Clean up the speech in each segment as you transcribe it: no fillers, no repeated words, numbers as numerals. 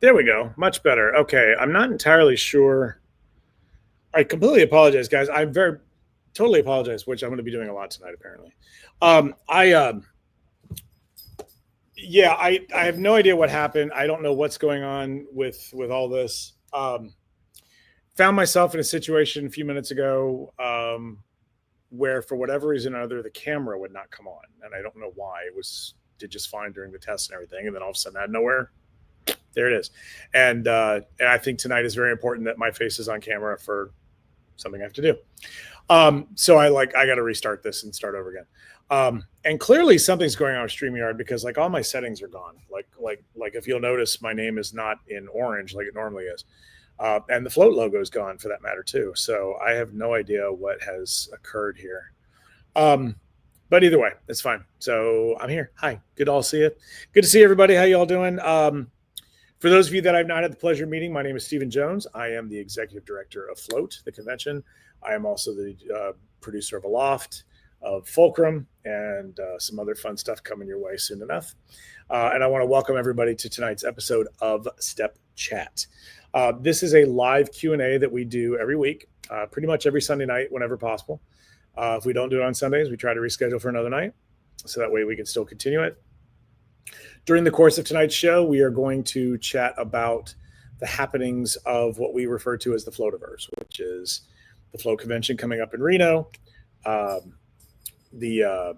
There we go. Much better. Okay. I'm not entirely sure. I completely apologize, guys. I very totally apologize, which I'm going to be doing a lot tonight, apparently. I yeah, I have no idea what happened. I don't know what's going on with all this. Found myself in a situation a few minutes ago where, for whatever reason or other, the camera would not come on, and I don't know why. Did just fine during the test and everything, and then all of a sudden, out of nowhere, there it is. And I think tonight is very important that my face is on camera for something I have to do. So I got to restart this and start over again. And clearly something's going on with StreamYard because all my settings are gone. Like if you'll notice, my name is not in orange like it normally is. And the float logo is gone for that matter too. So I have no idea what has occurred here. But either way, it's fine. So I'm here. Hi, good to all see you. Good to see everybody. How you all doing? For those of you that I've not had the pleasure of meeting, my name is Stephen Jones. I am the executive director of Float, the convention. I am also the producer of Aloft, of Fulcrum, and some other fun stuff coming your way soon enough. And I want to welcome everybody to tonight's episode of Step Chat. This is a live Q&A that we do every week, pretty much every Sunday night whenever possible. If we don't do it on Sundays, we try to reschedule for another night, so that way we can still continue it. During the course of tonight's show, we are going to chat about the happenings of what we refer to as the Floativerse, which is the Float convention coming up in Reno, the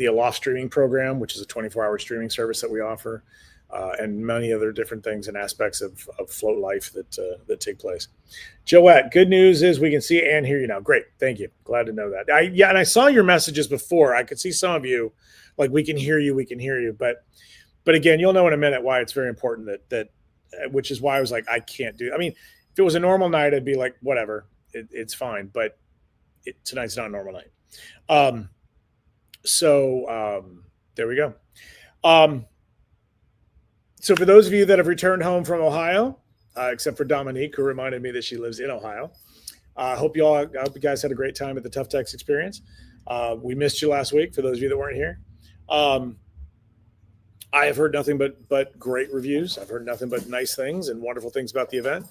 Aloft streaming program, which is a 24-hour streaming service that we offer, and many other different things and aspects of Float life that take place. Joette, good news is we can see and hear you now. Great, thank you. Glad to know that. And I saw your messages before. I could see some of you we can hear you, but again, you'll know in a minute why it's very important that which is why I was like, I can't do. I mean, if it was a normal night, I'd be like, whatever, it's fine. But tonight's not a normal night. So there we go. So for those of you that have returned home from Ohio, except for Dominique, who reminded me that she lives in Ohio, I hope you guys had a great time at the Tough Techs experience. We missed you last week, for those of you that weren't here. I have heard nothing but great reviews. I've heard nothing but nice things and wonderful things about the event.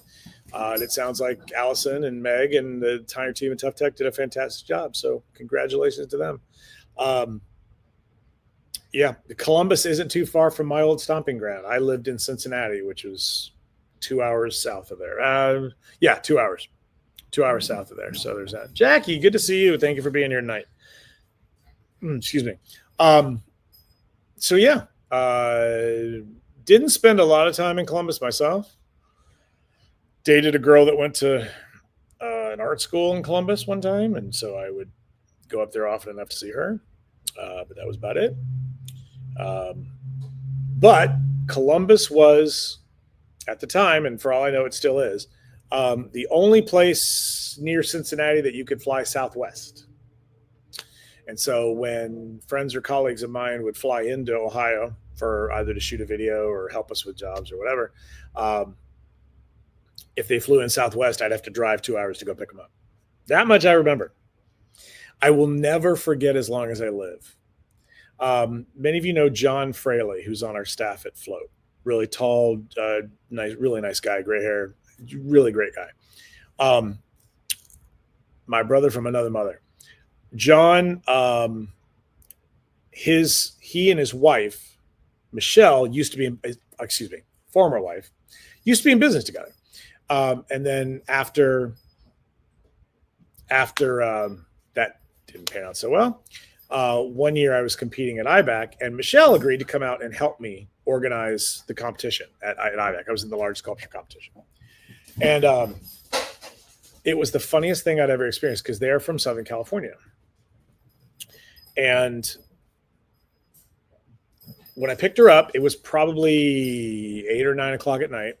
And it sounds like Allison and Meg and the entire team at Tough Tech did a fantastic job. So congratulations to them. Yeah, Columbus isn't too far from my old stomping ground. I lived in Cincinnati, which was 2 hours south of there. 2 hours. 2 hours south of there. So there's that. Jackie, good to see you. Thank you for being here tonight. Excuse me. So yeah, didn't spend a lot of time in Columbus myself. Dated a girl that went to an art school in Columbus one time, and so I would go up there often enough to see her. But that was about it. But Columbus was, at the time, and for all I know it still is, the only place near Cincinnati that you could fly Southwest. And so when friends or colleagues of mine would fly into Ohio for either to shoot a video or help us with jobs or whatever, if they flew in Southwest, I'd have to drive 2 hours to go pick them up. That much I remember. I will never forget as long as I live. Many of you know John Fraley, who's on our staff at Float. Really tall, really nice guy, gray hair, really great guy. My brother from another mother. John, he and his wife, Michelle, former wife, used to be in business together. And then after that didn't pan out so well, 1 year I was competing at IBAC, and Michelle agreed to come out and help me organize the competition at IBAC. I was in the large sculpture competition. And it was the funniest thing I'd ever experienced because they're from Southern California. And when I picked her up, it was probably 8 or 9 o'clock at night.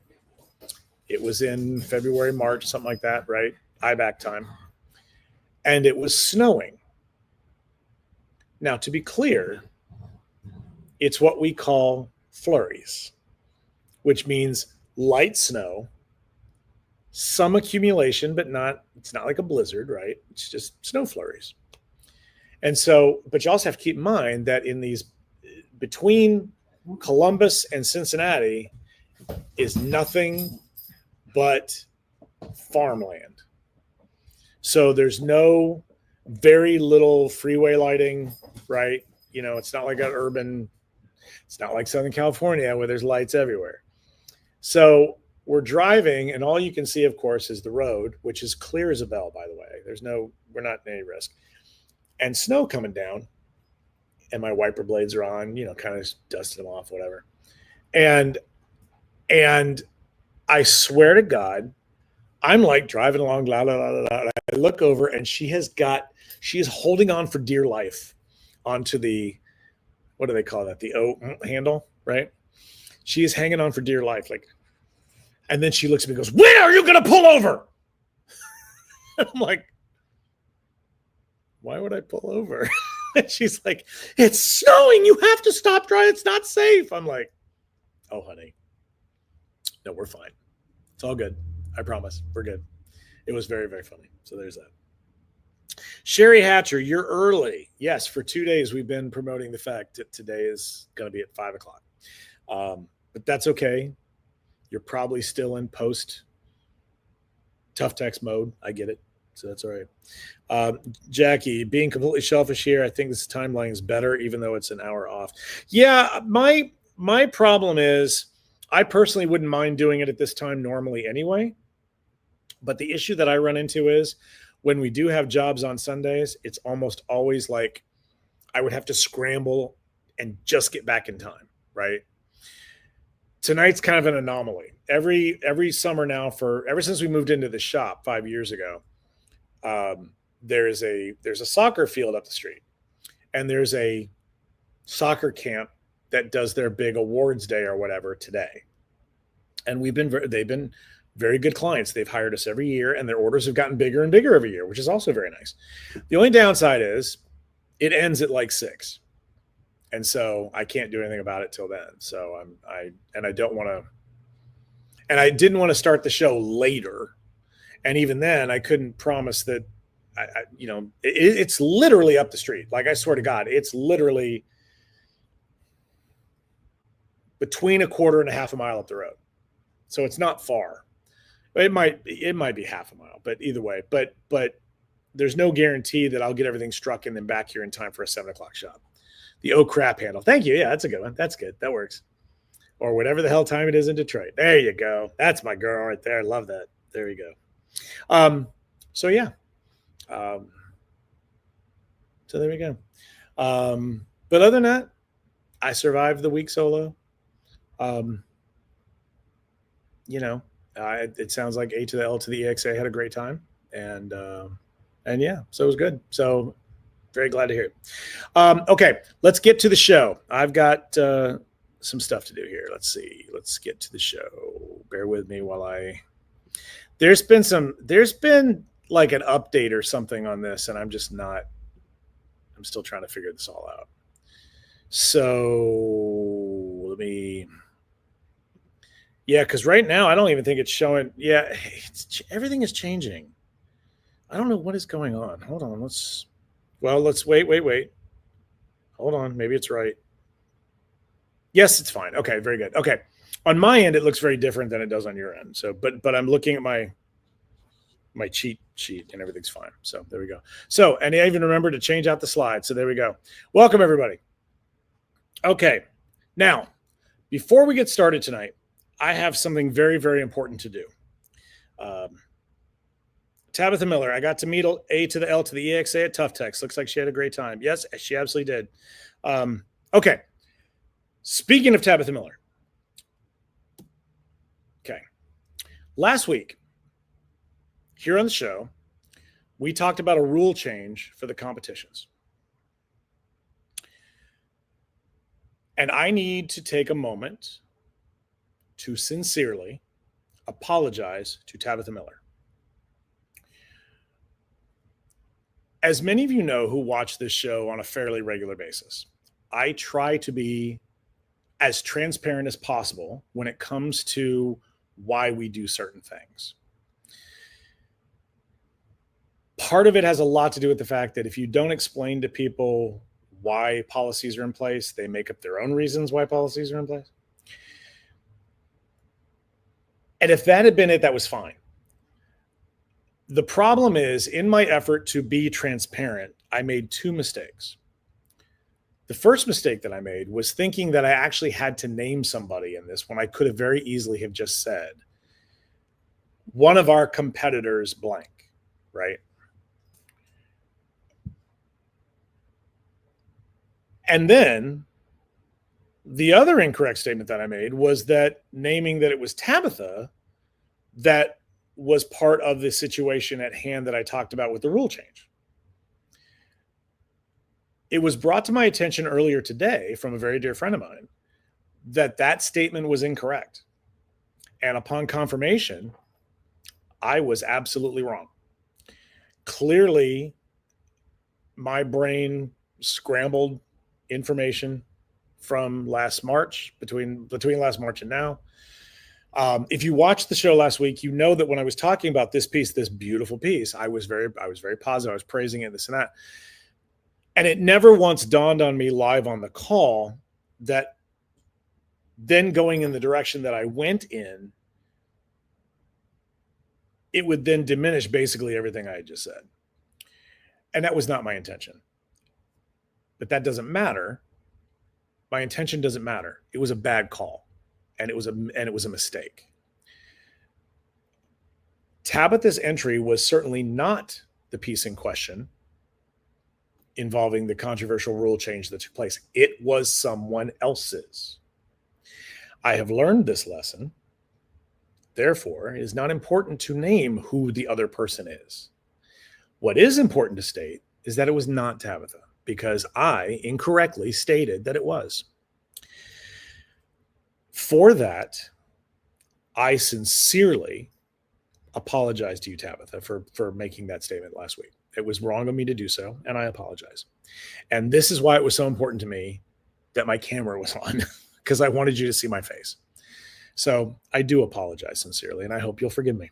It was in February, March, something like that, right? IBAC time. And it was snowing. Now, to be clear, it's what we call flurries, which means light snow, some accumulation, but it's not like a blizzard, right? It's just snow flurries. And so, but you also have to keep in mind that between Columbus and Cincinnati, is nothing but farmland. So there's very little freeway lighting, right? It's not like it's not like Southern California where there's lights everywhere. So we're driving, and all you can see, of course, is the road, which is clear as a bell, by the way. We're not in any risk. And snow coming down, and my wiper blades are on, kind of dusting them off, whatever. And I swear to God, I'm like driving along, la, la, la, la, la. I look over, and she is holding on for dear life onto the, what do they call that? The O handle, right? She is hanging on for dear life. And then she looks at me and goes, "When are you going to pull over?" I'm like, "Why would I pull over?" And she's like, "It's snowing. You have to stop driving. It's not safe." I'm like, "Oh, honey. No, we're fine. It's all good. I promise. We're good." It was very, very funny. So there's that. Sherry Hatcher, you're early. Yes, for 2 days we've been promoting the fact that today is going to be at 5 o'clock. But that's okay. You're probably still in post tough text mode. I get it. So that's all right. Jackie, being completely selfish here, I think this timeline is better, even though it's an hour off. Yeah, my problem is I personally wouldn't mind doing it at this time normally anyway. But the issue that I run into is when we do have jobs on Sundays, it's almost always like I would have to scramble and just get back in time, right? Tonight's kind of an anomaly. Every summer now, ever since we moved into the shop 5 years ago, there's a soccer field up the street, and there's a soccer camp that does their big awards day or whatever today. And they've been very good clients. They've hired us every year, and their orders have gotten bigger and bigger every year, which is also very nice. The only downside is it ends at like 6. And so I can't do anything about it till then. So I don't want to, and I didn't want to start the show later. And even then I couldn't promise that it's literally up the street. Like, I swear to God, it's literally between a quarter and a half a mile up the road. So it's not far. It might be half a mile, but either way, but there's no guarantee that I'll get everything struck and then back here in time for a 7 o'clock shop. The oh crap handle. Thank you. Yeah, that's a good one. That's good. That works. Or whatever the hell time it is in Detroit. There you go. That's my girl right there. I love that. There you go. So yeah. So there we go. But other than that, I survived the week solo. It sounds like A to the L to the EXA had a great time, and yeah, so it was good. So very glad to hear it. Okay, let's get to the show. I've got some stuff to do here. Let's see. Let's get to the show. Bear with me while there's been like an update or something on this, and I'm still trying to figure this all out. So because right now I don't even think it's showing. Yeah, everything is changing. I don't know what is going on. Hold on. Let's wait. Hold on. Maybe it's right. Yes, it's fine. Okay, very good. Okay. On my end, it looks very different than it does on your end. So, but I'm looking at my cheat sheet and everything's fine. So there we go. So, and I even remember to change out the slide. So there we go. Welcome, everybody. Okay. Now, before we get started tonight, I have something very, very important to do. Tabitha Miller, I got to meet A to the L to the EXA at Tough Text. Looks like she had a great time. Yes, she absolutely did. Okay. Speaking of Tabitha Miller. Okay. Last week, here on the show, we talked about a rule change for the competitions. And I need to take a moment to sincerely apologize to Tabitha Miller. As many of you know who watch this show on a fairly regular basis, I try to be as transparent as possible when it comes to why we do certain things. Part of it has a lot to do with the fact that if you don't explain to people why policies are in place, they make up their own reasons why policies are in place. And if that had been it, that was fine. The problem is, in my effort to be transparent, I made two mistakes. The first mistake that I made was thinking that I actually had to name somebody in this when I could have very easily have just said, one of our competitors blank, right? And then the other incorrect statement that I made was that naming that it was Tabitha that was part of the situation at hand that I talked about with the rule change. It was brought to my attention earlier today from a very dear friend of mine that that statement was incorrect. And upon confirmation, I was absolutely wrong. Clearly, my brain scrambled information from last March, between last March and now. If you watched the show last week, you know that when I was talking about this piece, this beautiful piece, I was very positive. I was praising it, this and that. And it never once dawned on me live on the call that then going in the direction that I went in, it would then diminish basically everything I had just said. And that was not my intention. But that doesn't matter. My intention doesn't matter. It was a bad call. And it was a mistake. Tabitha's entry was certainly not the piece in question involving the controversial rule change that took place. It was someone else's. I have learned this lesson. Therefore, it is not important to name who the other person is. What is important to state is that it was not Tabitha, because I incorrectly stated that it was. For that, I sincerely apologize to you, Tabitha, for making that statement last week. It was wrong of me to do so, and I apologize. And this is why it was so important to me that my camera was on, because I wanted you to see my face. So I do apologize sincerely, and I hope you'll forgive me.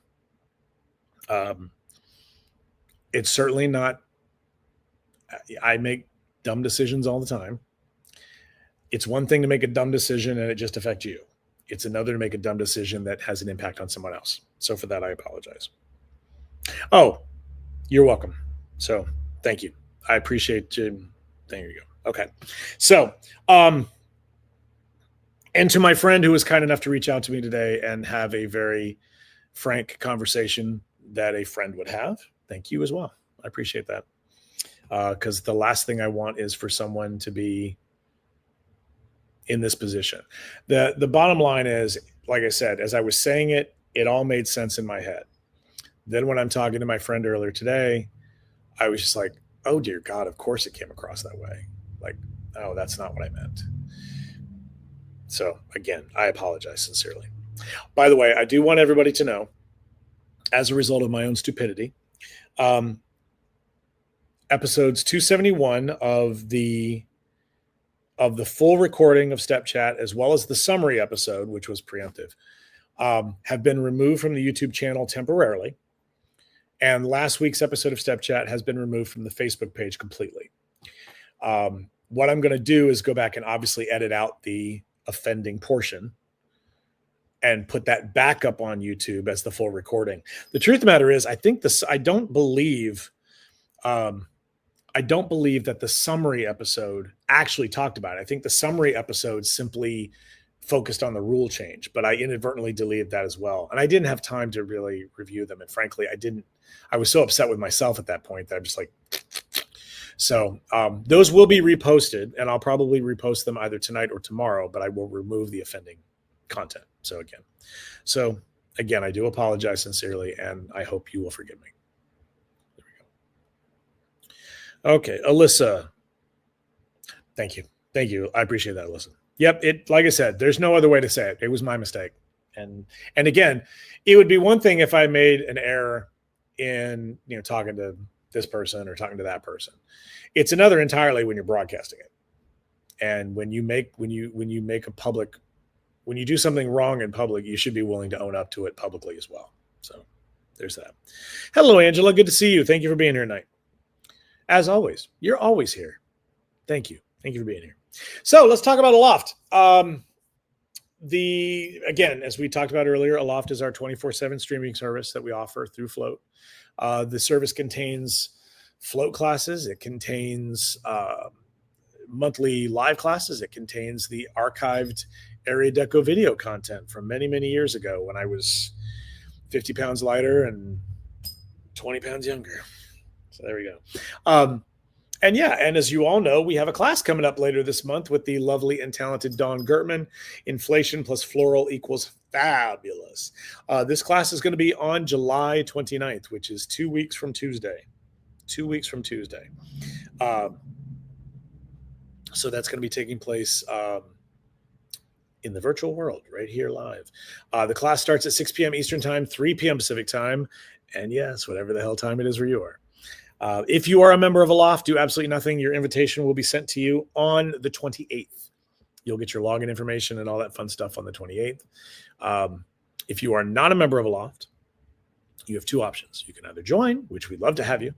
It's certainly not, I make dumb decisions all the time. It's one thing to make a dumb decision and it just affects you. It's another to make a dumb decision that has an impact on someone else. So for that, I apologize. Oh, you're welcome. So thank you. I appreciate you. There you go. Okay. So, and to my friend who was kind enough to reach out to me today and have a very frank conversation that a friend would have, thank you as well. I appreciate that. Because the last thing I want is for someone to be in this position. The bottom line is, like I said, as I was saying it, it all made sense in my head. Then when I'm talking to my friend earlier today, I was just like, oh dear God, of course it came across that way. Like, oh, that's not what I meant. So again, I apologize sincerely. By the way, I do want everybody to know, as a result of my own stupidity, episodes 271 of the full recording of Step Chat, as well as the summary episode, which was preemptive, have been removed from the YouTube channel temporarily. And last week's episode of Step Chat has been removed from the Facebook page completely. What I'm going to do is go back and obviously edit out the offending portion and put that back up on YouTube as the full recording. The truth of the matter is, I don't believe that the summary episode actually talked about it. I think the summary episode simply focused on the rule change, but I inadvertently deleted that as well. And I didn't have time to really review them. And frankly, I was so upset with myself at that point that I'm just like, so those will be reposted, and I'll probably repost them either tonight or tomorrow, but I will remove the offending content. So again, I do apologize sincerely, and I hope you will forgive me. There we go. Okay, Alyssa. Thank you. I appreciate that, Alyssa. Yep, like I said, there's no other way to say it. It was my mistake. And again, it would be one thing if I made an error in, talking to this person or talking to that person. It's another entirely when you're broadcasting it. And when you do something wrong in public, you should be willing to own up to it publicly as well. So there's that. Hello, Angela. Good to see you. Thank you for being here tonight. As always, you're always here. Thank you. Thank you for being here. So let's talk about Aloft. again, as we talked about earlier, Aloft is our 24/7 streaming service that we offer through Float. The service contains Float classes. It contains monthly live classes. It contains the archived Area Deco video content from many, many years ago when I was 50 pounds lighter and 20 pounds younger. So there we go. And yeah, and as you all know, we have a class coming up later this month with the lovely and talented Dawn Gertman. Inflation plus floral equals fabulous. This class is going to be on July 29th, which is 2 weeks from Tuesday. 2 weeks from Tuesday. So that's going to be taking place in the virtual world right here live. The class starts at 6 p.m. Eastern Time, 3 p.m. Pacific Time. And yes, whatever the hell time it is where you are. If you are a member of Aloft, do absolutely nothing. Your invitation will be sent to you on the 28th. You'll get your login information and all that fun stuff on the 28th. If you are not a member of Aloft, you have two options. You can either join, which we'd love to have you.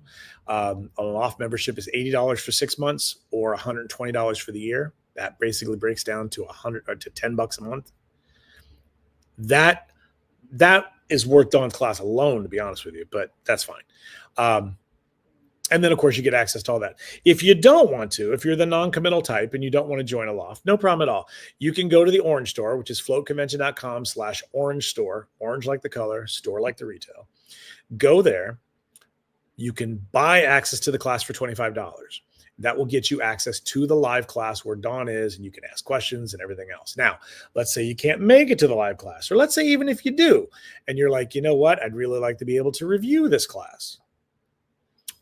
An Aloft membership is $80 for 6 months or $120 for the year. That basically breaks down to $10 a month. That is worth Dawn's class alone, to be honest with you, but that's fine. And then, of course, you get access to all that. If you don't want to, if you're the non-committal type and you don't want to join Aloft, no problem at all. You can go to the Orange Store, which is floatconvention.com/orange store, orange like the color, store like the retail. Go there. You can buy access to the class for $25. That will get you access to the live class where Dawn is, and you can ask questions and everything else. Now, let's say you can't make it to the live class, or let's say even if you do, and you're like, you know what, I'd really like to be able to review this class.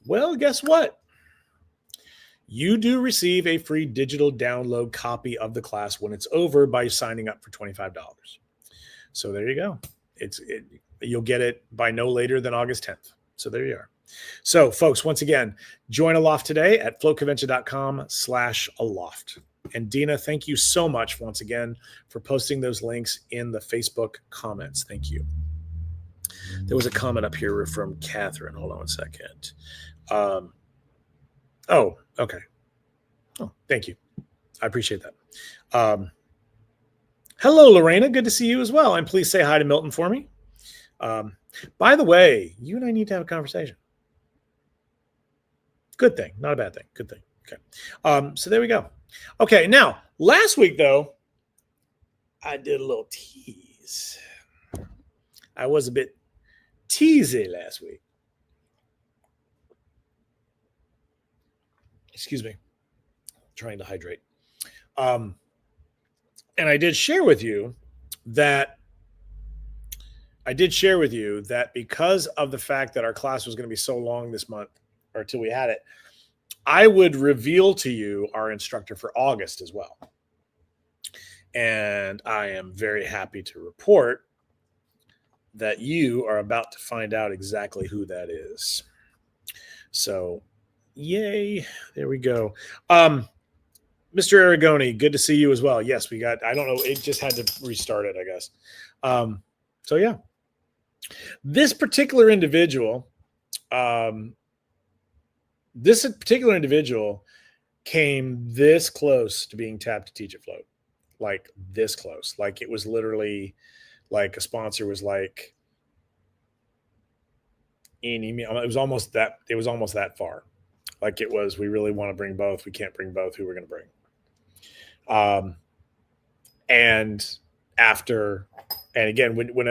Well, guess what? You do receive a free digital download copy of the class when it's over by signing up for $25. So there you go. You'll get it by no later than August 10th. So there you are. So, folks, once again, join Aloft today at floatconvention.com/Aloft. And Dina, thank you so much once again for posting those links in the Facebook comments. Thank you. There was a comment up here from Catherine. Hold on one second. Oh, okay. Oh, thank you. I appreciate that. Hello, Lorena. Good to see you as well. And please say hi to Milton for me. By the way, you and I need to have a conversation. Good thing, not a bad thing. Good thing. Okay. So there we go. Okay. Now, last week, though, I did a little tease. I was a bit teasy last week. Excuse me. Trying to hydrate. And I did share with you that because of the fact that our class was going to be so long this month, or till we had it, I would reveal to you our instructor for August as well. And I am very happy to report that you are about to find out exactly who that is. So, yay. There we go. Mr. Aragoni, good to see you as well. Yes, we got, I don't know, it just had to restart it, I guess. So, yeah. This particular individual came this close to being tapped to teach at Float. Like this close. Like it was literally like a sponsor was like, it was almost that far. Like it was, we really want to bring both. We can't bring both. Who we're going to bring? And again, when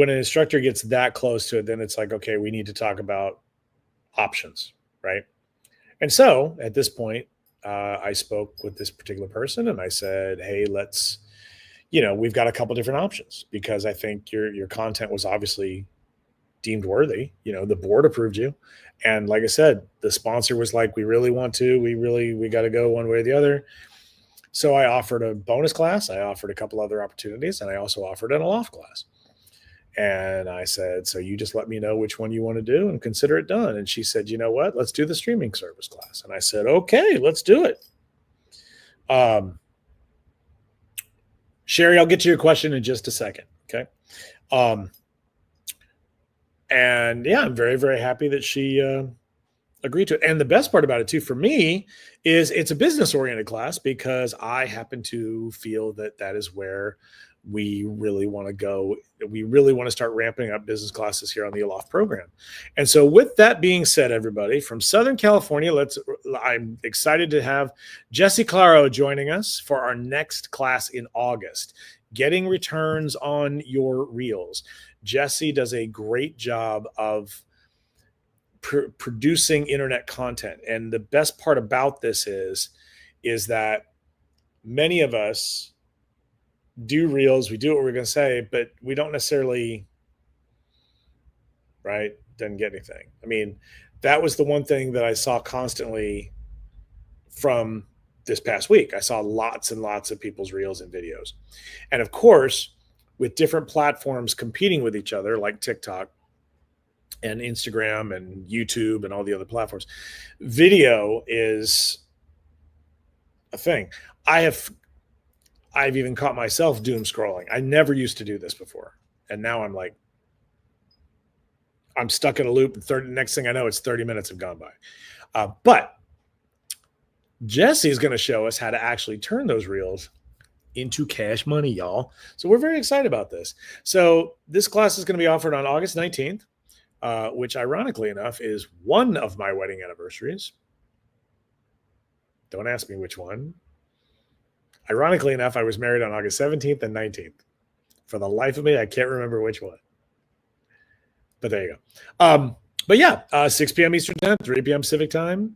an instructor gets that close to it, then it's like, okay, we need to talk about options, right? And so at this point, I spoke with this particular person and I said, hey, we've got a couple different options because I think your content was obviously deemed worthy. The board approved you. And like I said, the sponsor was like, we really want to, we got to go one way or the other. So I offered a bonus class. I offered a couple other opportunities and I also offered an Aloft class. And I said, so you just let me know which one you want to do and consider it done. And she said, you know what? Let's do the streaming service class. And I said, okay, let's do it. Sherry, I'll get to your question in just a second. Okay. And yeah, I'm very, very happy that she agree to it. And the best part about it too, for me, is it's a business oriented class because I happen to feel that that is where we really want to go. We really want to start ramping up business classes here on the Aloft program. And so with that being said, everybody from Southern California, I'm excited to have Jesse Claro joining us for our next class in August, getting returns on your reels. Jesse does a great job of producing internet content. And the best part about this is that many of us do reels, we do what we're going to say, but we don't necessarily, right, doesn't get anything. I mean, that was the one thing that I saw constantly from this past week. I saw lots and lots of people's reels and videos. And of course, with different platforms competing with each other, like TikTok and Instagram and YouTube and all the other platforms, video is a thing. I've even caught myself doom scrolling. I never used to do this before. And now I'm like, I'm stuck in a loop. Next thing I know, it's 30 minutes have gone by. But Jesse is going to show us how to actually turn those reels into cash money, y'all. So we're very excited about this. So this class is going to be offered on August 19th, which ironically enough is one of my wedding anniversaries. Don't ask me which one. Ironically enough, I was married on August 17th and 19th. For the life of me, I can't remember which one. But there you go. But yeah, 6 p.m. Eastern time, 3 p.m. Pacific time,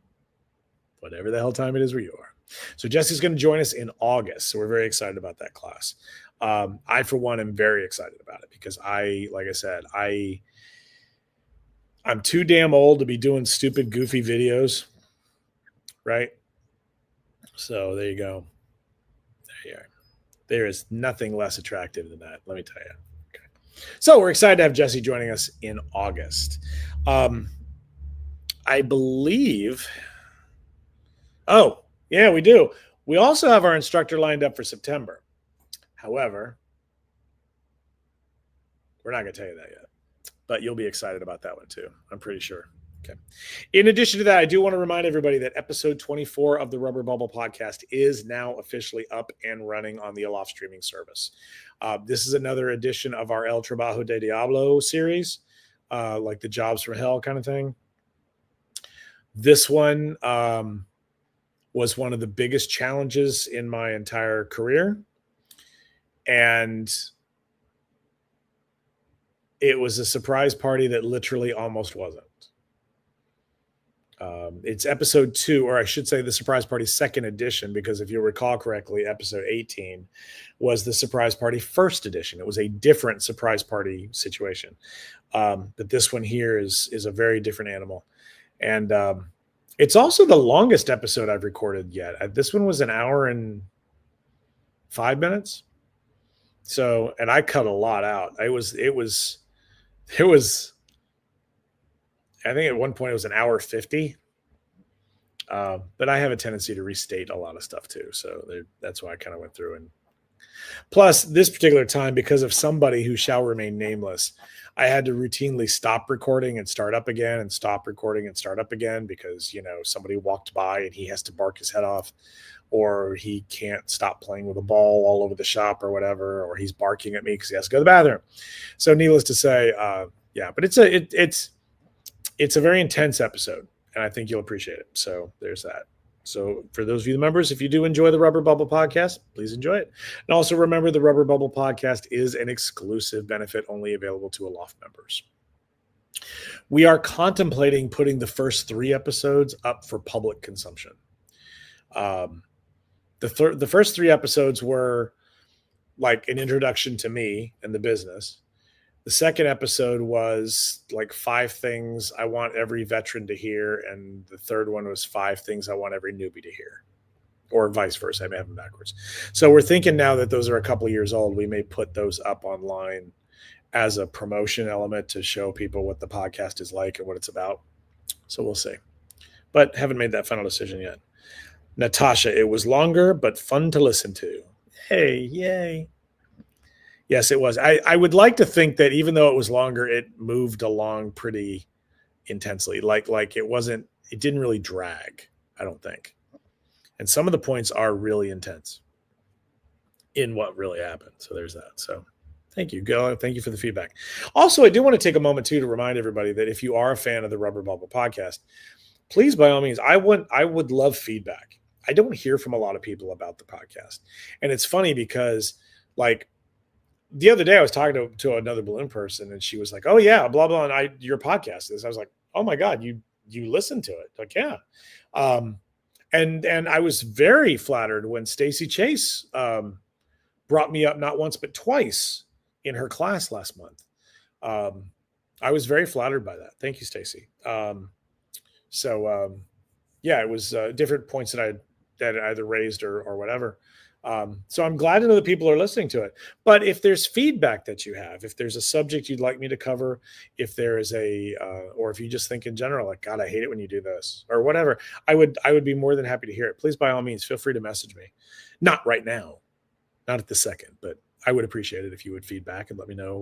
whatever the hell time it is where you are. So Jesse's going to join us in August. So we're very excited about that class. I, for one, am very excited about it because like I said, I'm too damn old to be doing stupid, goofy videos, right? So there you go. There you are. There is nothing less attractive than that, let me tell you. Okay. So we're excited to have Jesse joining us in August. I believe. Oh, yeah, we do. We also have our instructor lined up for September. However, we're not going to tell you that yet, but you'll be excited about that one too, I'm pretty sure. Okay. In addition to that, I do want to remind everybody that episode 24 of the Rubber Bubble podcast is now officially up and running on the Aloft streaming service. This is another edition of our El Trabajo de Diablo series, like the Jobs from Hell kind of thing. This one was one of the biggest challenges in my entire career. And it was a surprise party that literally almost wasn't. It's episode 2, or I should say the surprise party second edition, because if you recall correctly, episode 18 was the surprise party first edition. It was a different surprise party situation. But this one here is a very different animal. And it's also the longest episode I've recorded yet. This one was an hour and 5 minutes. So, and I cut a lot out. It was, I think at one point it was an hour 50. But I have a tendency to restate a lot of stuff too. So that's why I kind of went through. And plus this particular time, because of somebody who shall remain nameless, I had to routinely stop recording and start up again and stop recording and start up again because, somebody walked by and he has to bark his head off, or he can't stop playing with a ball all over the shop or whatever, or he's barking at me because he has to go to the bathroom. So needless to say, yeah, but it's a very intense episode, and I think you'll appreciate it. So there's that. So for those of you members, if you do enjoy the Rubber Bubble podcast, please enjoy it. And also remember, the Rubber Bubble podcast is an exclusive benefit only available to Aloft members. We are contemplating putting the first 3 episodes up for public consumption. The first 3 episodes were like an introduction to me and the business. The second episode was like 5 things I want every veteran to hear. And the third one was 5 things I want every newbie to hear, or vice versa. I may have them backwards. So we're thinking now that those are a couple of years old, we may put those up online as a promotion element to show people what the podcast is like and what it's about. So we'll see, but haven't made that final decision yet. Natasha, it was longer, but fun to listen to. Hey, yay. Yes, it was. I would like to think that even though it was longer, it moved along pretty intensely. Like it wasn't it didn't really drag, I don't think. And some of the points are really intense in what really happened. So there's that. So thank you, Go. Thank you for the feedback. Also, I do want to take a moment too to remind everybody that if you are a fan of the Rubber Bubble podcast, please, by all means, I would love feedback. I don't hear from a lot of people about the podcast. And it's funny because, like, the other day I was talking to another balloon person, and she was like, "Oh yeah, blah blah," and your podcast is. I was like, "Oh my god, you listen to it?" Like, yeah. And I was very flattered when Stacy Chase brought me up not once but twice in her class last month. I was very flattered by that. Thank you, Stacy. Yeah, it was different points that I either raised or whatever. So I'm glad to know that people are listening to it. But if there's feedback that you have, if there's a subject you'd like me to cover, if there is or if you just think in general, like, God, I hate it when you do this or whatever, I would be more than happy to hear it. Please, by all means, feel free to message me. Not right now, not at the second, but I would appreciate it if you would feedback and let me know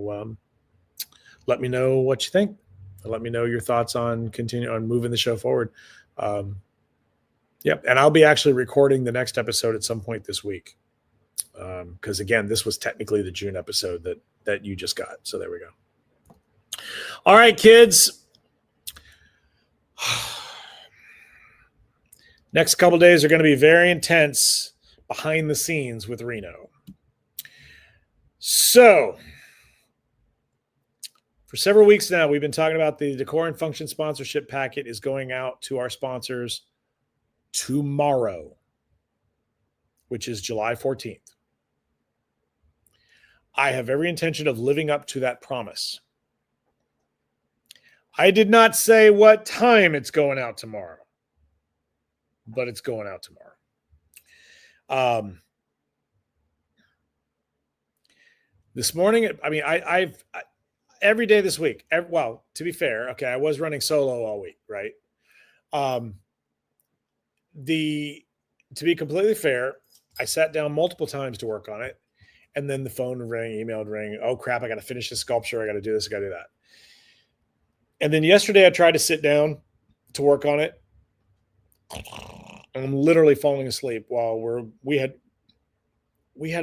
what you think. Let me know your thoughts on moving the show forward. Yep. And I'll be actually recording the next episode at some point this week. Because again, this was technically the June episode that you just got. So there we go. All right, kids. Next couple days are going to be very intense behind the scenes with Reno. So for several weeks now, we've been talking about the Decor and Function sponsorship packet is going out to our sponsors tomorrow, which is July 14th. I have every intention of living up to that promise. I did not say what time it's going out tomorrow, but it's going out tomorrow. This morning, I mean, I've every day this week, well, to be fair, okay, I was running solo all week, right? To be completely fair, I sat down multiple times to work on it, and then the phone would ring, email would ring. Oh crap, I got to finish this sculpture. I got to do this. I got to do that. And then yesterday I tried to sit down to work on it. And I'm literally falling asleep while we had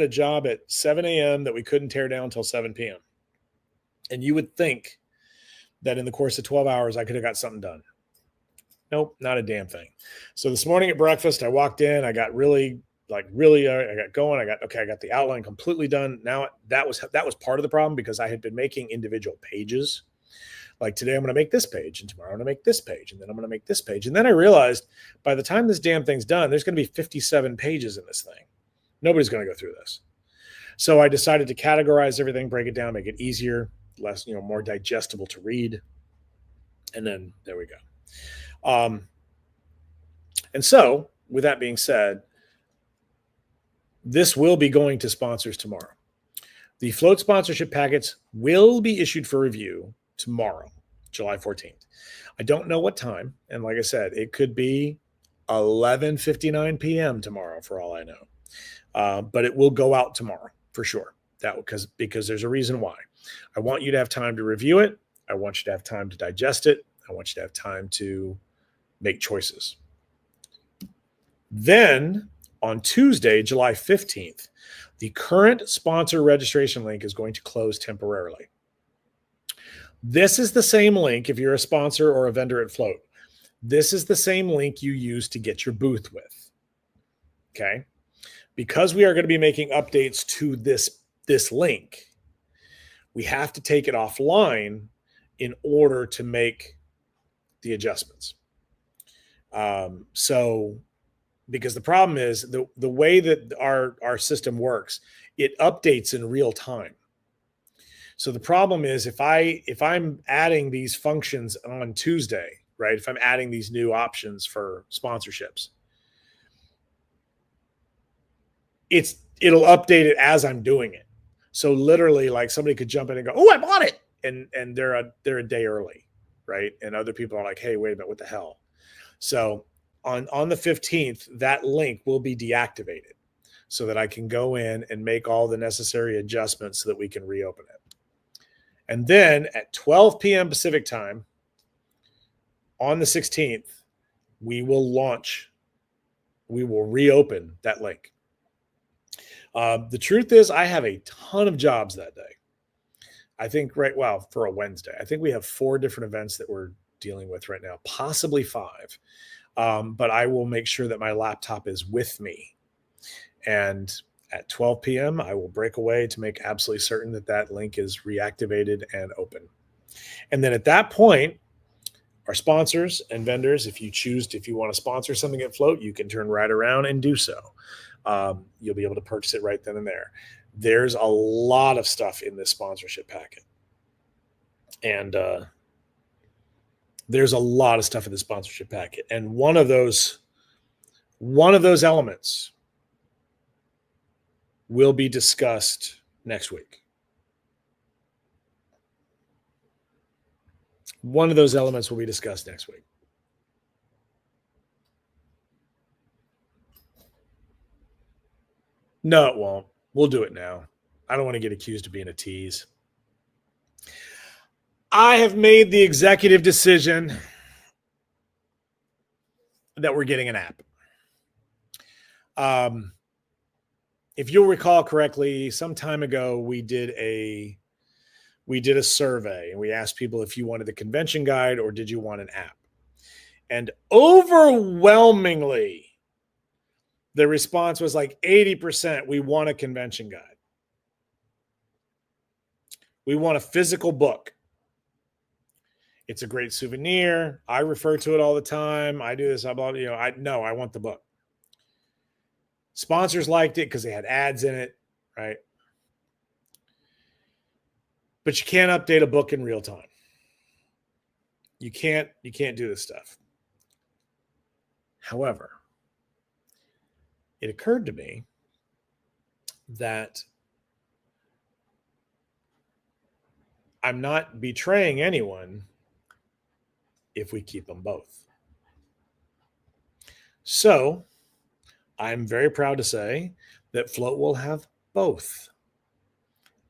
a job at 7 a.m. that we couldn't tear down until 7 p.m. And you would think that in the course of 12 hours, I could have got something done. Nope, not a damn thing. So this morning at breakfast, I walked in, I got I got going. I got the outline completely done. Now that was part of the problem because I had been making individual pages. Like today, I'm going to make this page, and tomorrow I'm going to make this page, and then I'm going to make this page. And then I realized by the time this damn thing's done, there's going to be 57 pages in this thing. Nobody's going to go through this. So I decided to categorize everything, break it down, make it easier, less, more digestible to read. And then there we go. And so with that being said, this will be going to sponsors tomorrow. The float sponsorship packets will be issued for review tomorrow, July 14th. I don't know what time. And like I said, it could be 11:59 p.m. tomorrow for all I know. But it will go out tomorrow for sure. Because there's a reason why. I want you to have time to review it. I want you to have time to digest it. I want you to have time to make choices. Then on Tuesday, July 15th, the current sponsor registration link is going to close temporarily. This is the same link if you're a sponsor or a vendor at Float. This is the same link you use to get your booth with. Okay? Because we are going to be making updates to this link, we have to take it offline in order to make the adjustments. Because the problem is the way that our system works, it updates in real time. So the problem is if I'm adding these functions on Tuesday, right? If I'm adding these new options for sponsorships, it'll update it as I'm doing it. So literally, like somebody could jump in and go, "Oh, I bought it," and they're a day early, right? And other people are like, "Hey, wait a minute, what the hell?" So on the 15th, that link will be deactivated so that I can go in and make all the necessary adjustments so that we can reopen it. And then at 12 p.m. Pacific time on the 16th, we will reopen that link. The truth is, I have a ton of jobs that day. I think for a Wednesday, I think we have 4 different events that we're dealing with right now, possibly 5. But I will make sure that my laptop is with me. And at 12 p.m., I will break away to make absolutely certain that that link is reactivated and open. And then at that point, our sponsors and vendors, if you want to sponsor something at Float, you can turn right around and do so. You'll be able to purchase it right then and there. There's a lot of stuff in this sponsorship packet. And there's a lot of stuff in the sponsorship packet. And one of those elements will be discussed next week. One of those elements will be discussed next week. No, it won't. We'll do it now. I don't want to get accused of being a tease. I have made the executive decision that we're getting an app. If you'll recall correctly, some time ago, we did a survey and we asked people if you wanted the convention guide or did you want an app? And overwhelmingly, the response was like 80%, we want a convention guide. We want a physical book. It's a great souvenir. I refer to it all the time. I do this. I want the book. Sponsors liked it because they had ads in it, right? But you can't update a book in real time. You can't do this stuff. However, it occurred to me that I'm not betraying anyone if we keep them both. So I'm very proud to say that Float will have both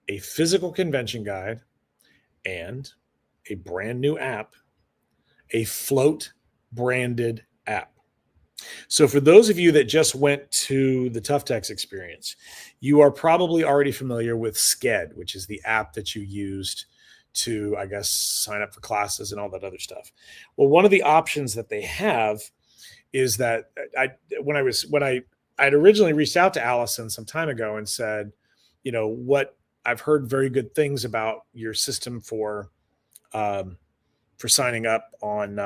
a physical convention guide and a brand new app, a Float branded app. So for those of you that just went to the ToughTex experience, you are probably already familiar with Sked, which is the app that you used to, I guess, sign up for classes and all that other stuff. Well, one of the options that they have is that I'd originally reached out to Allison some time ago and said, what I've heard very good things about your system for signing up on.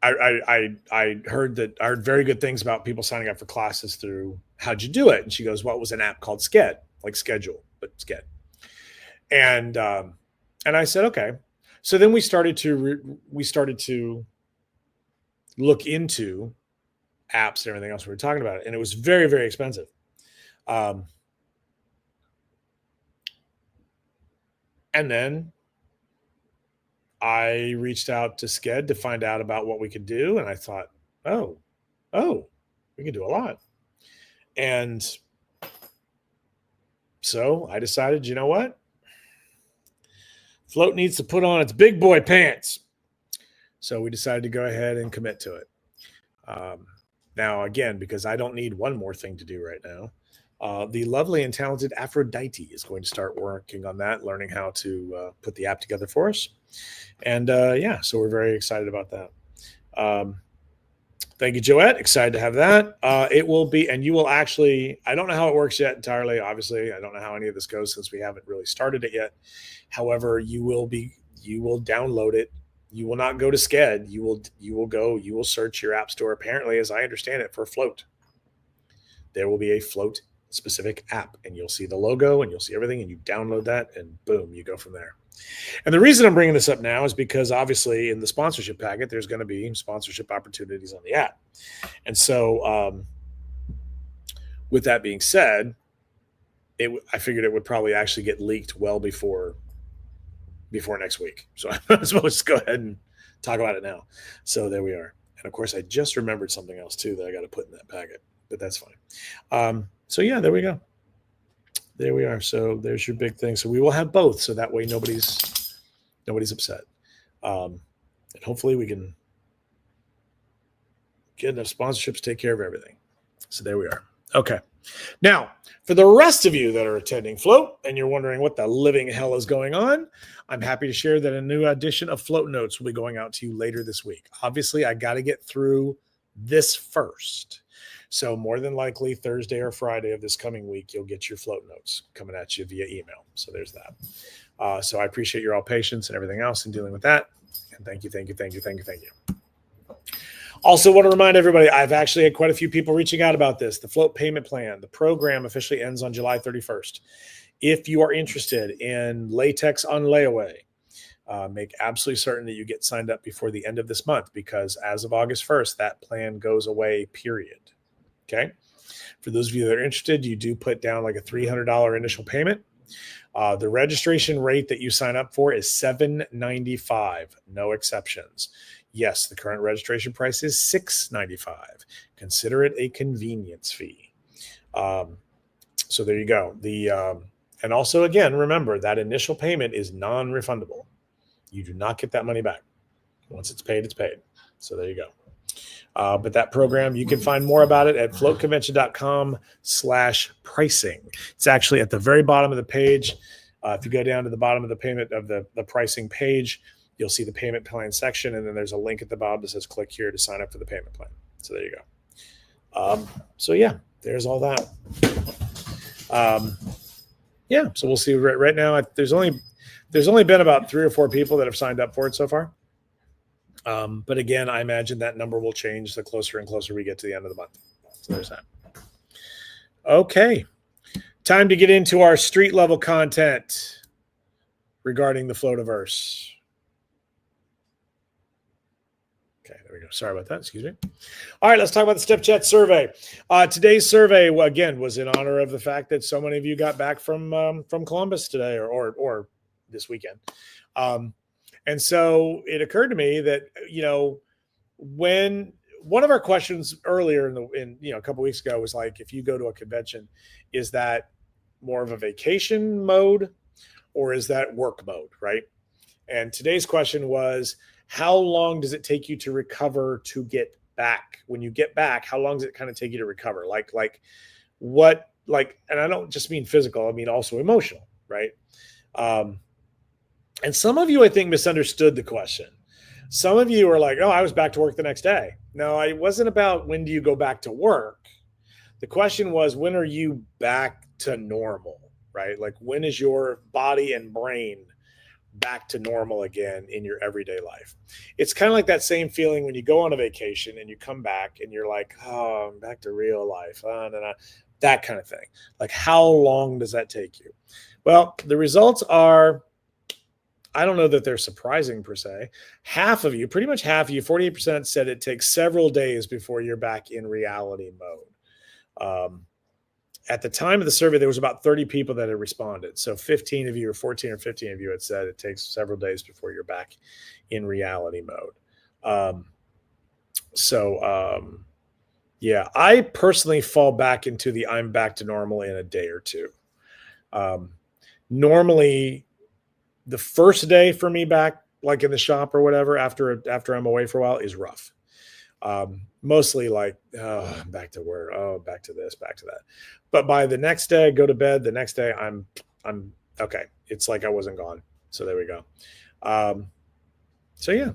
I heard very good things about people signing up for classes through. How'd you do it? And she goes, well, it was an app called Sked, like schedule, but Sked. And I said, okay. So then we started to look into apps and everything else we were talking about, and it was very, very expensive. And then I reached out to Sked to find out about what we could do, and I thought, oh, we can do a lot. And so I decided, you know what? Float needs to put on its big boy pants. So we decided to go ahead and commit to it. Now, again, because I don't need one more thing to do right now, the lovely and talented Aphrodite is going to start working on that, learning how to put the app together for us. And so we're very excited about that. Thank you, Joette. Excited to have that. It will be, and you will actually, I don't know how it works yet entirely. Obviously, I don't know how any of this goes since we haven't really started it yet. However, you will download it. You will not go to Sked. You will search your app store, apparently, as I understand it, for Float. There will be a Float specific app, and you'll see the logo and you'll see everything, and you download that, and boom, you go from there. And the reason I'm bringing this up now is because obviously in the sponsorship packet, there's going to be sponsorship opportunities on the app. And so with that being said, I figured it would probably actually get leaked well before next week. So I might as well just go ahead and talk about it now. So there we are. And of course, I just remembered something else too that I got to put in that packet, but that's fine. So yeah, there we go. There we are. So there's your big thing. So we will have both. So that way nobody's upset. And hopefully we can get enough sponsorships, take care of everything. So there we are. Okay. Now, for the rest of you that are attending Float and you're wondering what the living hell is going on, I'm happy to share that a new edition of Float Notes will be going out to you later this week. Obviously, I got to get through this first. So more than likely Thursday or Friday of this coming week, you'll get your Float Notes coming at you via email. So there's that. So I appreciate your all patience and everything else in dealing with that. And thank you. Also want to remind everybody, I've actually had quite a few people reaching out about this. The Float payment plan, the program officially ends on July 31st. If you are interested in latex on layaway, make absolutely certain that you get signed up before the end of this month, because as of August 1st, that plan goes away, period. Okay. For those of you that are interested, you do put down like a $300 initial payment. The registration rate that you sign up for is $795, no exceptions. Yes, the current registration price is $695. Consider it a convenience fee. So there you go. And also, again, remember that initial payment is non-refundable. You do not get that money back. Once it's paid, it's paid. So there you go. But that program, you can find more about it at floatconvention.com/pricing. It's actually at the very bottom of the page. If you go down to the bottom of the payment of the pricing page, you'll see the payment plan section. And then there's a link at the bottom that says click here to sign up for the payment plan. So there you go. So yeah, there's all that. Yeah, so we'll see. Right now, there's only been about 3 or 4 people that have signed up for it so far. But again, I imagine that number will change the closer and closer we get to the end of the month. So there's that. Okay. Time to get into our street level content regarding the Floativerse. Okay, there we go. Sorry about that. Excuse me. All right, let's talk about the StepChat survey. Today's survey, again, was in honor of the fact that so many of you got back from Columbus today or this weekend. And so it occurred to me that, when one of our questions earlier in a couple of weeks ago was like, if you go to a convention, is that more of a vacation mode or is that work mode, right? And today's question was, how long does it take you to recover to get back? When you get back, how long does it kind of take you to recover? Like what, and I don't just mean physical, I mean also emotional, right? And some of you, I think, misunderstood the question. Some of you are like, oh, I was back to work the next day. No, it wasn't about when do you go back to work. The question was, when are you back to normal, right? Like, when is your body and brain back to normal again in your everyday life? It's kind of like that same feeling when you go on a vacation and you come back and you're like, oh, I'm back to real life. That kind of thing. Like, how long does that take you? Well, the results are, I don't know that they're surprising per se. Pretty much half of you, 48% said it takes several days before you're back in reality mode. At the time of the survey, there was about 30 people that had responded. So 15 of you or 14 or 15 of you had said it takes several days before you're back in reality mode. Yeah, I personally fall back into the I'm back to normal in a day or two. Normally, the first day for me back, like in the shop or whatever, after I'm away for a while, is rough. Mostly like, oh, back to work. Oh, back to this, back to that. But by the next day, I go to bed. The next day, I'm okay. It's like I wasn't gone. So there we go. So yeah.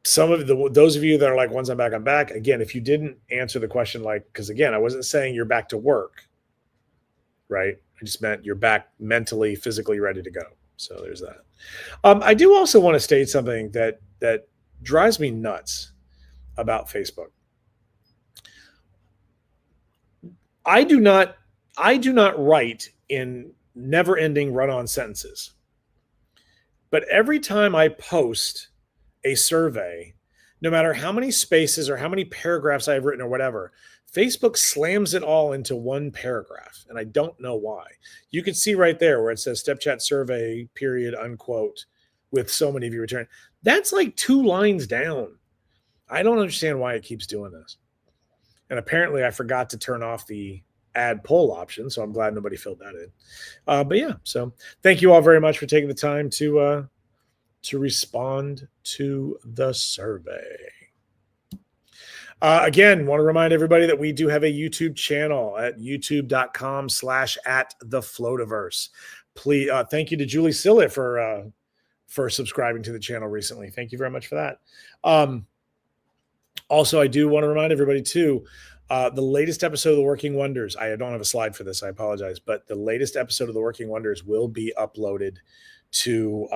Some of those of you that are like, once I'm back. Again, if you didn't answer the question, because again, I wasn't saying you're back to work, right? I just meant you're back mentally, physically ready to go. So there's that. I do also want to state something that drives me nuts about Facebook. I do not write in never-ending run-on sentences. But every time I post a survey, no matter how many spaces or how many paragraphs I've written or whatever, Facebook slams it all into one paragraph, and I don't know why. You can see right there where it says StepChat survey, period, unquote, with so many of you return. That's like 2 lines down. I don't understand why it keeps doing this. And apparently I forgot to turn off the add poll option, so I'm glad nobody filled that in. But yeah, so thank you all very much for taking the time to respond to the survey. Again, want to remind everybody that we do have a YouTube channel at youtube.com/@thefloativerse. Please, thank you to Julie Silla for subscribing to the channel recently. Thank you very much for that. Also, I do want to remind everybody too, the latest episode of The Working Wonders. I don't have a slide for this. I apologize, but the latest episode of The Working Wonders will be uploaded to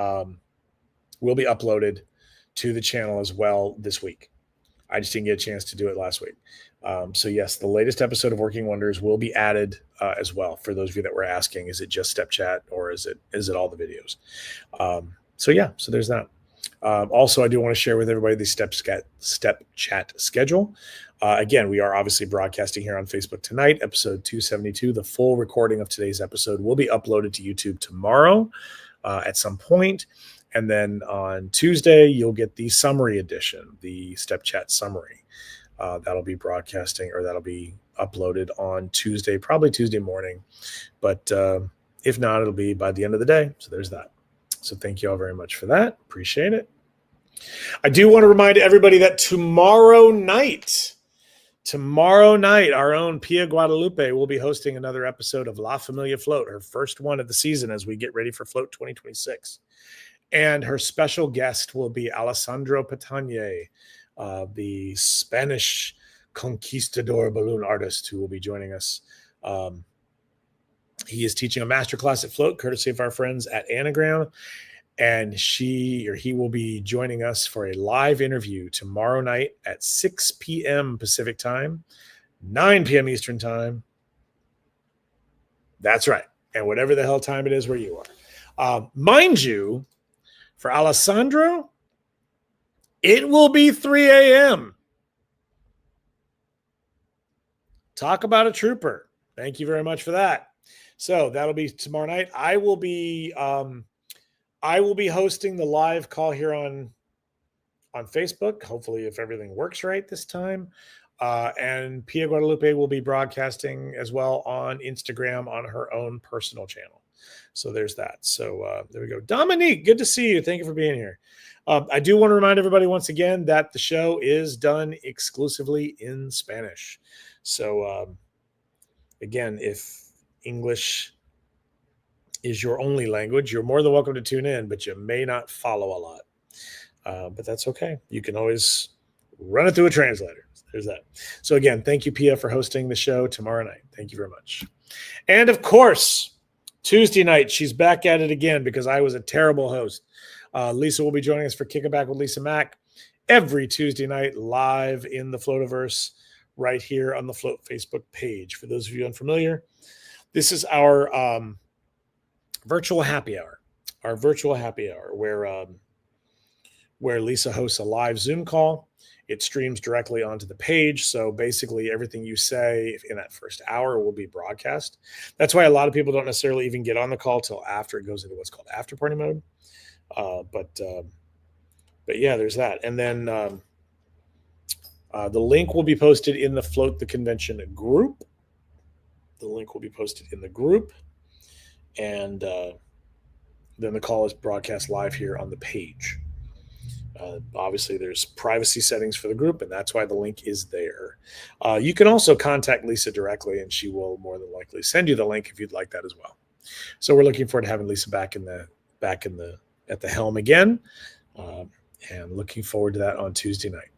the channel as well this week. I just didn't get a chance to do it last week. So yes, the latest episode of Working Wonders will be added as well. For those of you that were asking, is it just Step Chat or is it all the videos? So there's that. Also, I do want to share with everybody the Step Chat schedule. Again, we are obviously broadcasting here on Facebook tonight, episode 272. The full recording of today's episode will be uploaded to YouTube tomorrow at some point. And then on Tuesday, you'll get the summary edition, the Step Chat summary. That'll be broadcasting, or that'll be uploaded on Tuesday, probably Tuesday morning. But if not, it'll be by the end of the day. So there's that. So thank you all very much for that. Appreciate it. I do want to remind everybody that tomorrow night, our own Pia Guadalupe will be hosting another episode of La Familia Float, her first one of the season as we get ready for Float 2026. And her special guest will be Alessandro Patagne, the Spanish conquistador balloon artist who will be joining us. He is teaching a masterclass at Float, courtesy of our friends at Anagram. And he will be joining us for a live interview tomorrow night at 6 p.m. Pacific time, 9 p.m. Eastern time. That's right. And whatever the hell time it is where you are. Mind you, for Alessandro, it will be 3 a.m. Talk about a trooper. Thank you very much for that. So that'll be tomorrow night. I will be hosting the live call here on Facebook. Hopefully, if everything works right this time. And Pia Guadalupe will be broadcasting as well on Instagram on her own personal channel. So there's that. So there we go. Dominique, good to see you. Thank you for being here. I do want to remind everybody once again that the show is done exclusively in Spanish. So again, if English is your only language, you're more than welcome to tune in, but you may not follow a lot. But that's okay. You can always run it through a translator. There's that. So again, thank you, Pia, for hosting the show tomorrow night. Thank you very much. And of course, Tuesday night, she's back at it again because I was a terrible host. Lisa will be joining us for Kick It Back with Lisa Mack every Tuesday night live in the Floativerse right here on the Float Facebook page. For those of you unfamiliar, this is our virtual happy hour, where Lisa hosts a live Zoom call. It streams directly onto the page. So basically everything you say in that first hour will be broadcast. That's why a lot of people don't necessarily even get on the call till after it goes into what's called after party mode. But yeah, there's that. And then the link will be posted in the Float the Convention group. The link will be posted in the group. And then the call is broadcast live here on the page. Obviously, there's privacy settings for the group, and that's why the link is there. You can also contact Lisa directly, and she will more than likely send you the link if you'd like that as well. So we're looking forward to having Lisa back at the helm again, and looking forward to that on Tuesday night.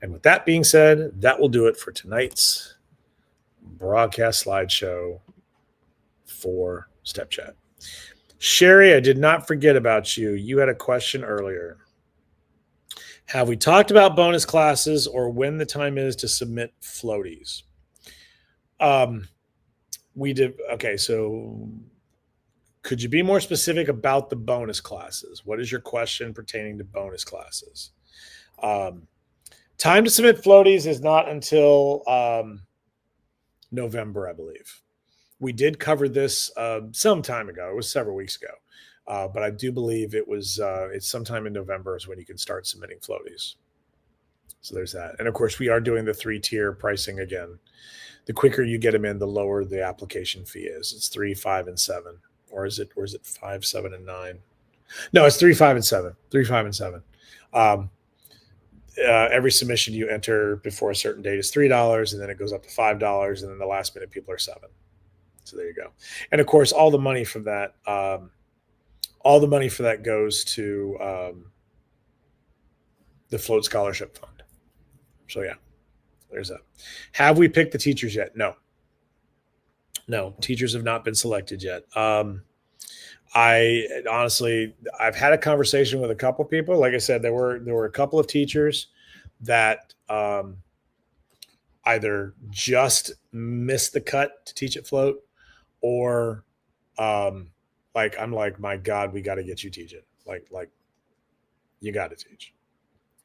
And with that being said, that will do it for tonight's broadcast slideshow for Step Chat. Sherry, I did not forget about you. You had a question earlier. Have we talked about bonus classes or when the time is to submit floaties? We did. Okay, so could you be more specific about the bonus classes? What is your question pertaining to bonus classes? Time to submit floaties is not until November, I believe. We did cover this some time ago. It was several weeks ago. But I do believe it's sometime in November is when you can start submitting floaties. So there's that. And of course, we are doing the 3-tier pricing again. The quicker you get them in, the lower the application fee is. It's 3, 5, and 7. Or is it 5, 7, and 9? No, it's 3, 5, and 7. 3, 5, and 7. every submission you enter before a certain date is $3, and then it goes up to $5, and then the last minute people are $7. So there you go. And of course, all the money from that, goes to the Float Scholarship Fund. So yeah, there's that. Have we picked the teachers yet? No, teachers have not been selected yet. I honestly, I've had a conversation with a couple of people. Like I said, there were a couple of teachers that either just missed the cut to teach at Float, or I'm like, my God, we got to get you teaching. Like you got to teach.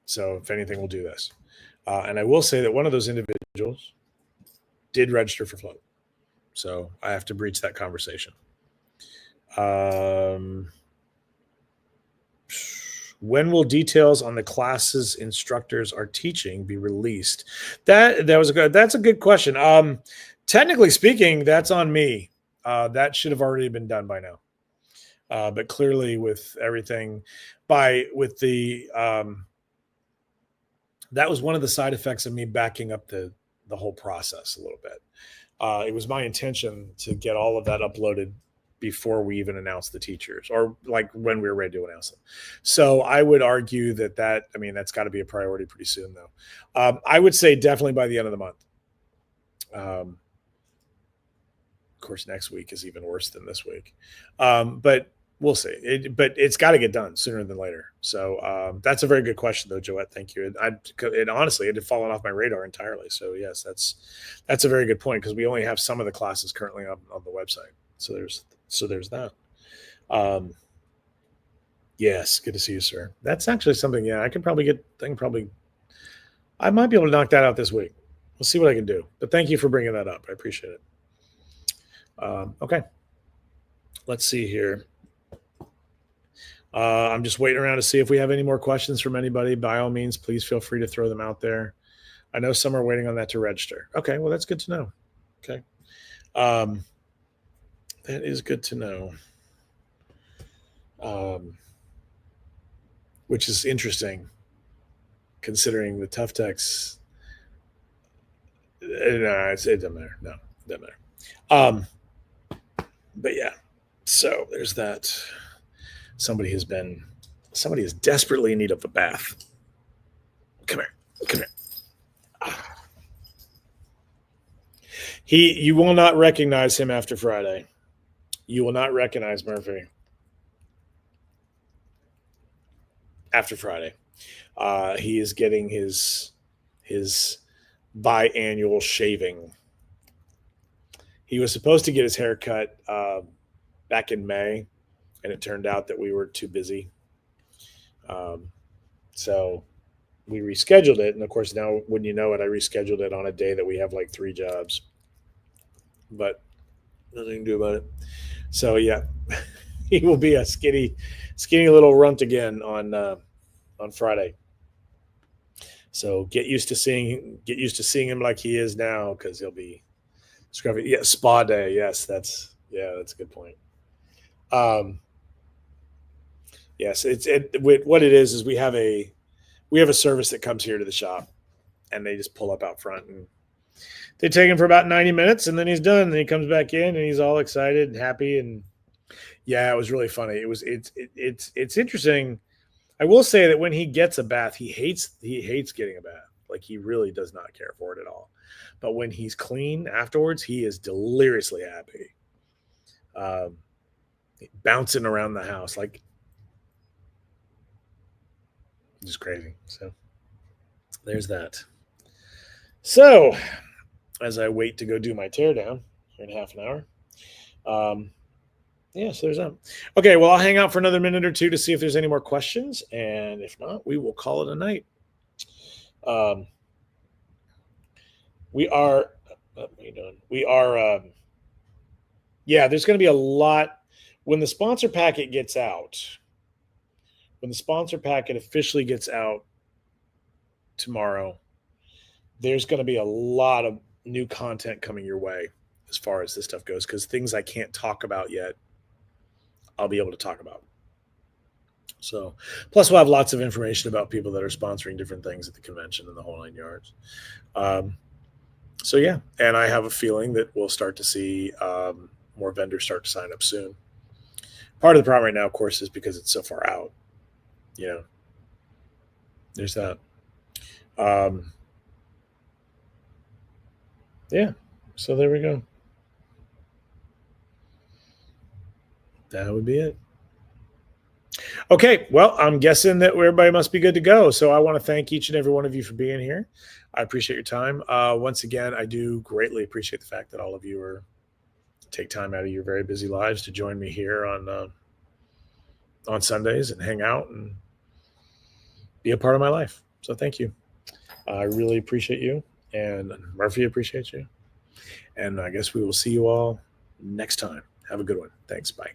So if anything, we'll do this. And I will say that one of those individuals did register for Float. So I have to breach that conversation. When will details on the classes instructors are teaching be released? That's a good question. Technically speaking, that's on me. That should have already been done by now. But clearly, with everything, that was one of the side effects of me backing up the whole process a little bit. It was my intention to get all of that uploaded before we even announced the teachers, or like when we were ready to announce them. So I would argue that's got to be a priority pretty soon, though. I would say definitely by the end of the month. Of course, next week is even worse than this week. But we'll see. But it's got to get done sooner than later. So that's a very good question, though, Joette. Thank you. Honestly, it had fallen off my radar entirely. So yes, that's a very good point, because we only have some of the classes currently on the website. So there's that. Yes, good to see you, sir. That's actually something. Yeah, I might be able to knock that out this week. We'll see what I can do. But thank you for bringing that up. I appreciate it. Okay. Let's see here. I'm just waiting around to see if we have any more questions from anybody. By all means, please feel free to throw them out there. I know some are waiting on that to register. Okay, well, that's good to know. Okay. That is good to know. Which is interesting, considering the Tough Techs. It doesn't matter. No, it doesn't matter. But yeah, so there's that. Somebody is desperately in need of a bath. Come here. You will not recognize him after Friday. You will not recognize Murphy after Friday. He is getting his biannual shaving. He was supposed to get his hair cut back in May, and it turned out that we were too busy. So we rescheduled it. And of course, now, wouldn't you know it, I rescheduled it on a day that we have like 3 jobs. But nothing you can do about it. So yeah, he will be a skinny little runt again on Friday. So get used to seeing him like he is now, because he'll be scruffy. Yeah, spa day. Yes, that's a good point. Yes, what it is we have a service that comes here to the shop, and they just pull up out front, and they take him for about 90 minutes, and then he's done. And he comes back in, and he's all excited and happy. And yeah, it was really funny. It's interesting. I will say that when he gets a bath, he hates getting a bath. Like, he really does not care for it at all. But when he's clean afterwards, he is deliriously happy. Bouncing around the house, like, just crazy. So there's that. So as I wait to go do my teardown here in half an hour, so there's that. Okay, well, I'll hang out for another minute or two to see if there's any more questions, and if not, we will call it a night. We are. What are you doing? We are. There's going to be a lot when the sponsor packet gets out. When the sponsor packet officially gets out tomorrow, there's going to be a lot of new content coming your way as far as this stuff goes, because things I can't talk about yet, I'll be able to talk about. So, plus we'll have lots of information about people that are sponsoring different things at the convention and the whole 9 yards. Um, so yeah, and I have a feeling that we'll start to see more vendors start to sign up soon. Part of the problem right now, of course, is because it's so far out. You know, there's that. Um, yeah, so there we go. That would be it. Okay, well, I'm guessing that everybody must be good to go. So I want to thank each and every one of you for being here. I appreciate your time. Once again, I do greatly appreciate the fact that all of you are take time out of your very busy lives to join me here on Sundays and hang out and be a part of my life. So thank you. I really appreciate you, and Murphy appreciates you. And I guess we will see you all next time. Have a good one. Thanks. Bye.